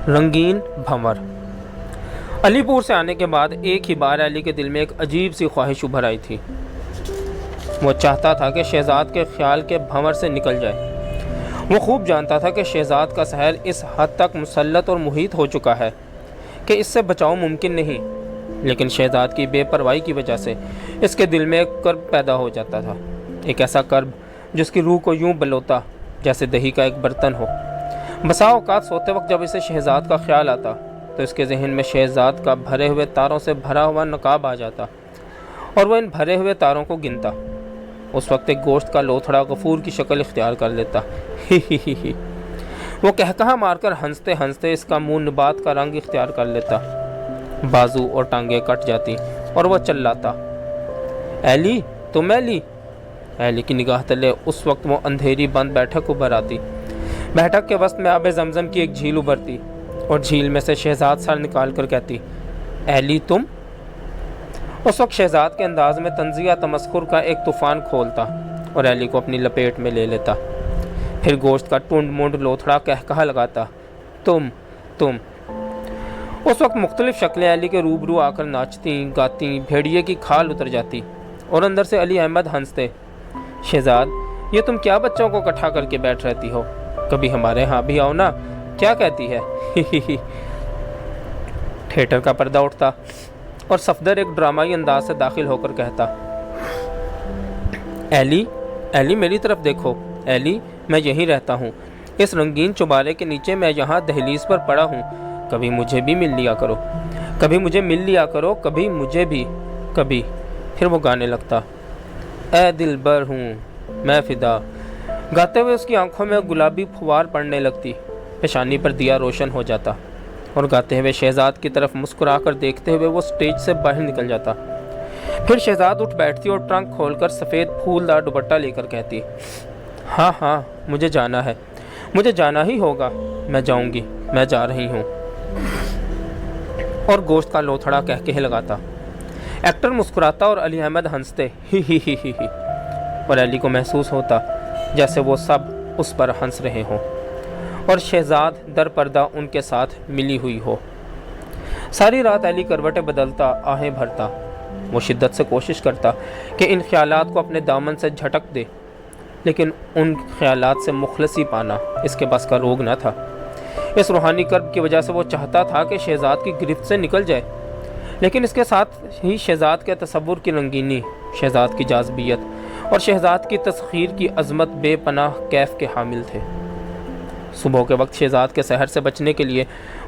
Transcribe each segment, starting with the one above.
رنگین بھنور۔ علی پور سے آنے کے بعد ایک ہی بار علی کے دل میں ایک عجیب سی خواہش ابھر آئی تھی۔ وہ چاہتا تھا کہ شہزاد کے خیال کے بھنور سے نکل جائے۔ وہ خوب جانتا تھا کہ شہزاد کا سحر اس حد تک مسلط اور محیط ہو چکا ہے کہ اس سے بچاؤ ممکن نہیں، لیکن شہزاد کی بے پرواہی کی وجہ سے اس کے دل میں ایک کرب پیدا ہو جاتا تھا، ایک ایسا کرب جس کی روح کو یوں بلوتا جیسے دہی کا ایک برتن ہو۔ بسا اوقات سوتے وقت جب اسے شہزاد کا خیال آتا تو اس کے ذہن میں شہزاد کا بھرے ہوئے تاروں سے بھرا ہوا نقاب آ جاتا اور وہ ان بھرے ہوئے تاروں کو گنتا۔ اس وقت ایک گوشت کا لوتھڑا غفور کی شکل اختیار کر لیتا۔ ہی وہ کہکہا مار کر ہنستے ہنستے اس کا منہ نبات کا رنگ اختیار کر لیتا۔ بازو اور ٹانگیں کٹ جاتی اور وہ چلاتا، ایلی تم ایلی؟ ایلی کی نگاہ تلے اس وقت وہ اندھیری بند بیٹھک ابھر آتی۔ بیٹھک کے وسط میں آب زمزم کی ایک جھیل ابھرتی اور جھیل میں سے شہزاد سر نکال کر کہتی، ایلی تم؟ اس وقت شہزاد کے انداز میں طنزیہ تمسخر کا ایک طوفان کھولتا اور ایلی کو اپنی لپیٹ میں لے لیتا۔ پھر گوشت کا ٹنڈ منڈ لوتھڑا کہکہا لگاتا، تم۔ اس وقت مختلف شکلیں ایلی کے روبرو آ کر ناچتیں گاتیں، بھیڑیے کی کھال اتر جاتی اور اندر سے علی احمد ہنستے، شہزاد یہ تم کیا بچوں کو اکٹھا کر کے بیٹھ رہتی ہو؟ کبھی ہمارے ہاں بھی آؤ نا، کیا کہتی ہے؟ تھیٹر کا پردہ اٹھتا اور صفدر ایک ڈرامائی انداز سے داخل ہو کر کہتا، ایلی میری طرف دیکھو، ایلی میں یہیں رہتا ہوں، اس رنگین چوبارے کے نیچے میں یہاں دہلیز پر پڑا ہوں، کبھی مجھے بھی مل لیا کرو، کبھی مجھے بھی کبھی۔ پھر وہ گانے لگتا، اے دلبر ہوں میں فدا۔ گاتے ہوئے اس کی آنکھوں میں گلابی پھوار پڑنے لگتی، پیشانی پر دیا روشن ہو جاتا اور گاتے ہوئے شہزاد کی طرف مسکرا کر دیکھتے ہوئے وہ سٹیج سے باہر نکل جاتا۔ پھر شہزاد اٹھ بیٹھتی اور ٹرنک کھول کر سفید پھولدار دوپٹہ لے کر کہتی، ہاں مجھے جانا ہے، مجھے جانا ہی ہوگا، میں جاؤں گی، میں جا رہی ہوں۔ اور گوشت کا لوتھڑا کہکہے لگاتا۔ ایکٹر مسکراتا اور علی احمد ہنستے، ہی اور علی کو محسوس ہوتا جیسے وہ سب اس پر ہنس رہے ہوں اور شہزاد در پردہ ان کے ساتھ ملی ہوئی ہو۔ ساری رات علی کروٹیں بدلتا، آہیں بھرتا۔ وہ شدت سے کوشش کرتا کہ ان خیالات کو اپنے دامن سے جھٹک دے، لیکن ان خیالات سے مخلصی پانا اس کے بس کا روگ نہ تھا۔ اس روحانی کرب کی وجہ سے وہ چاہتا تھا کہ شہزاد کی گرفت سے نکل جائے، لیکن اس کے ساتھ ہی شہزاد کے تصور کی رنگینی، شہزاد کی جاذبیت اور شہزاد کی تسخیر کی عظمت بے پناہ کیف کے حامل تھے۔ صبح کے وقت شہزاد کے سحر سے بچنے کے لیے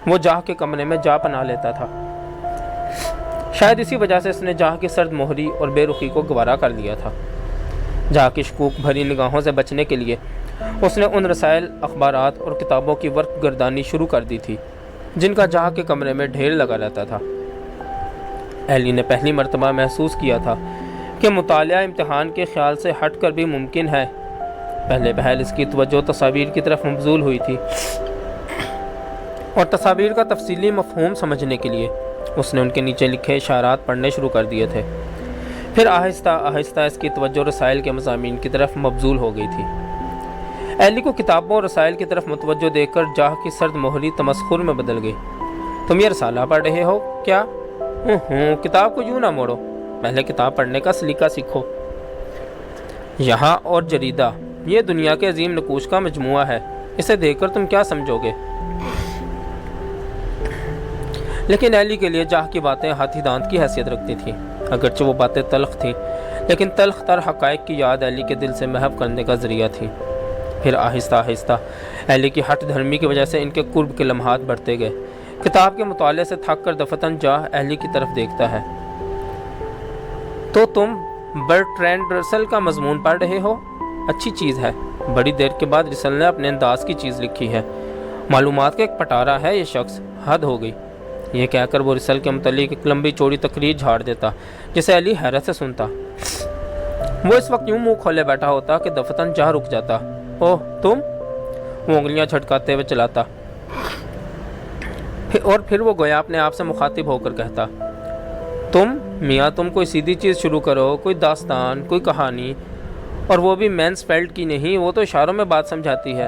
وہ جاہ کے کمرے میں جا پناہ لیتا تھا۔ شاید اسی وجہ سے اس نے جاہ کی سرد مہری اور بے رخی کو گوارا کر لیا تھا۔ جاہ کی شکوک بھری نگاہوں سے بچنے کے لیے اس نے ان رسائل، اخبارات اور کتابوں کی ورق گردانی شروع کر دی تھی جن کا جاہ کے کمرے میں ڈھیر لگا رہتا تھا۔ ایلی نے پہلی مرتبہ محسوس کیا تھا کہ مطالعہ امتحان کے خیال سے ہٹ کر بھی ممکن ہے۔ پہلے پہل اس کی توجہ تصاویر کی طرف مبذول ہوئی تھی اور تصاویر کا تفصیلی مفہوم سمجھنے کے لیے اس نے ان کے نیچے لکھے اشارات پڑھنے شروع کر دیے تھے۔ پھر آہستہ آہستہ اس کی توجہ رسائل کے مضامین کی طرف مبذول ہو گئی تھی۔ ایلی کو کتابوں اور رسائل کی طرف متوجہ دیکھ کر جاہ کی سرد مہری تمسخر میں بدل گئی۔ تم یہ رسالہ پڑھ رہے ہو کیا؟ کتاب کو یوں نہ موڑو، پہلے کتاب پڑھنے کا سلیقہ سیکھو۔ یہاں اور جریدہ یہ دنیا کے عظیم نقوش کا مجموعہ ہے، اسے دیکھ کر تم کیا سمجھو گے؟ لیکن ایلی کے لیے جاہ کی باتیں ہاتھی دانت کی حیثیت رکھتی تھیں۔ اگرچہ وہ باتیں تلخ تھیں، لیکن تلخ تر حقائق کی یاد ایلی کے دل سے محو کرنے کا ذریعہ تھی۔ پھر آہستہ آہستہ ایلی کی ہٹ دھرمی کی وجہ سے ان کے قرب کے لمحات بڑھتے گئے۔ کتاب کے مطالعے سے تھک کر دفتن جاہ ایلی کی طرف دیکھتا ہے، تو تم برٹرینڈ رسل کا مضمون پڑھ رہے ہو؟ اچھی چیز ہے۔ بڑی دیر کے بعد رسل نے اپنے انداز کی چیز لکھی ہے، معلومات کا ایک پٹارا ہے یہ شخص، حد ہو گئی۔ یہ کہہ کر وہ رسل کے متعلق ایک لمبی چوڑی تقریر جھاڑ دیتا جسے علی حیرت سے سنتا۔ وہ اس وقت یوں منہ کھولے بیٹھا ہوتا کہ دفتن جاہ رک جاتا۔ اوہ تم؟ وہ انگلیاں جھٹکاتے ہوئے چلاتا اور پھر وہ گویا اپنے آپ سے مخاطب ہو کر کہتا، تم میاں تم کوئی سیدھی چیز شروع کرو، کوئی داستان، کوئی کہانی، اور وہ بھی مینس فیلڈ کی نہیں، وہ تو اشاروں میں بات سمجھاتی ہے۔